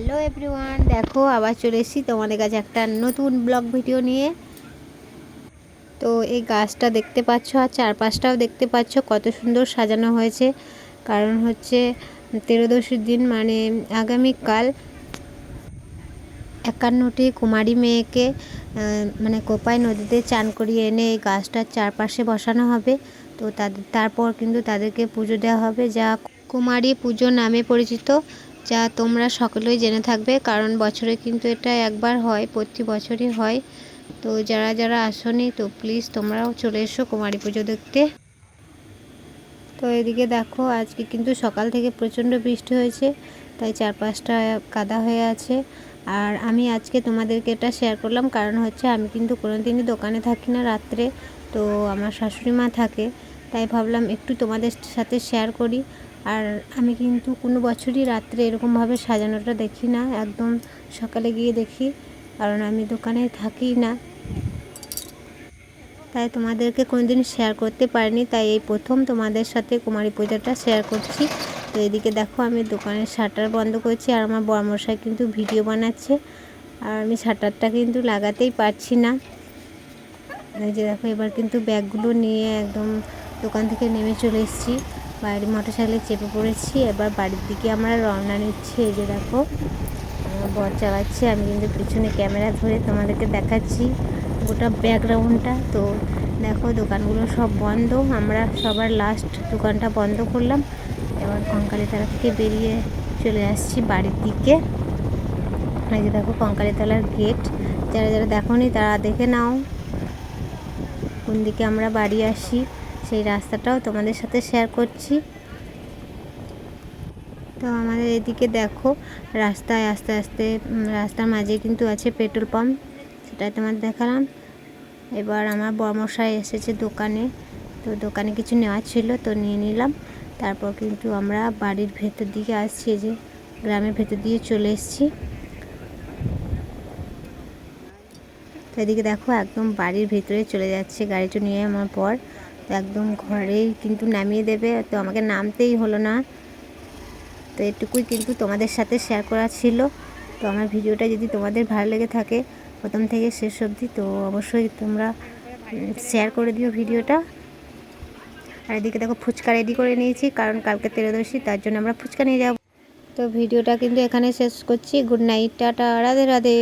Hello everyone, দেখো আবার চলে এসেছি তোমাদের কাছে একটা নতুন ব্লগ ভিডিও নিয়ে। তো এই গাছটা দেখতে পাচ্ছ আর চারপাশটাও দেখতে পাচ্ছ কত সুন্দর সাজানো হয়েছে। কারণ হচ্ছে 13দশীর দিন মানে আগামীকাল 51টি কুমারী মেয়েকে মানে কোপাই নদীতে চান করিয়ে এনে এই গাছটার চারপাশে বসানো হবে। তো তারপর কিন্তু তাদেরকে পুজো দেওয়া হবে, যা কুমারী পুজো নামে পরিচিত, যা তোমরা সকলেই জেনে থাকবে। কারণ বছরে কিন্তু এটা একবার হয়, প্রতি বছরই হয়। তো যারা যারা আসোনি তো প্লিজ তোমরাও চলে এসো কুমারী পুজো দেখতে। তো এদিকে দেখো আজকে কিন্তু সকাল থেকে প্রচণ্ড বৃষ্টি হয়েছে, তাই চারপাশটা কাদা হয়ে আছে। আর আমি আজকে তোমাদেরকে এটা শেয়ার করলাম কারণ হচ্ছে আমি কিন্তু কোনোদিনই দোকানে থাকি না রাত্রে, তো আমার শাশুড়ি মা থাকে, তাই ভাবলাম একটু তোমাদের সাথে শেয়ার করি। আর আমি কিন্তু কোনো বছরই রাত্রে এরকমভাবে সাজানোটা দেখি না, একদম সকালে গিয়ে দেখি, কারণ আমি দোকানে থাকি না, তাই তোমাদেরকে কোনোদিন শেয়ার করতে পারিনি। তাই এই প্রথম তোমাদের সাথে কুমারী পূজাটা শেয়ার করছি। তো এদিকে দেখো আমি দোকানের শাটার বন্ধ করছি আর আমার বড়মশাই কিন্তু ভিডিও বানাচ্ছে, আর আমি শাটারটা কিন্তু লাগাতেই পারছি না। এই যে দেখো এবার কিন্তু ব্যাগগুলো নিয়ে একদম দোকান থেকে নেমে চলে এসেছি, বাইরে মোটরসাইকেলে চেপে পড়েছি। এবার বাড়ির দিকে আমরা রওনা নিচ্ছি। এই যে দেখো বর চালাচ্ছে, আমি কিন্তু পিছনে ক্যামেরা ধরে তোমাদেরকে দেখাচ্ছি গোটা ব্যাকগ্রাউন্ডটা। তো দেখো দোকানগুলো সব বন্ধ, আমরা সবার লাস্ট দোকানটা বন্ধ করলাম। এবার কঙ্কালীতলা থেকে বেরিয়ে চলে আসছি বাড়ির দিকে। এই যে দেখো কঙ্কালীতলার গেট, যারা যারা দেখোনি তারা দেখে নাও কোন দিকে আমরা বাড়ি আসি, সেই রাস্তাটাও তোমাদের সাথে শেয়ার করছি। তো আমাদের এদিকে দেখো রাস্তায় আস্তে আস্তে রাস্তার মাঝে কিন্তু আছে পেট্রোল পাম্প, সেটাই তোমাদের দেখালাম। এবার আমার বড়মশাই এসেছে দোকানে, তো দোকানে কিছু নেওয়ার ছিল তো নিয়ে নিলাম। তারপর কিন্তু আমরা বাড়ির ভেতর দিকে আসছি, যে গ্রামের ভেতর দিয়ে চলে এসেছি। তো এদিকে দেখো একদম বাড়ির ভেতরে চলে যাচ্ছে গাড়িটা নিয়ে আমার পর, তো একদম ঘরেই কিন্তু নামিয়ে দেবে, তো আমাকে নামতেই হলো না। তো এটুকুই কিন্তু তোমাদের সাথে শেয়ার করা ছিল। তো আমার ভিডিওটা যদি তোমাদের ভালো লেগে থাকে প্রথম থেকে শেষ অবধি, তো অবশ্যই তোমরা শেয়ার করে দিও ভিডিওটা। আর এদিকে দেখো ফুচকা রেডি করে নিয়েছি, কারণ কালকে 13দশী, তার জন্য আমরা ফুচকা নিয়ে যাব। তো ভিডিওটা কিন্তু এখানে শেষ করছি। Good night, tata, Radhe Radhe.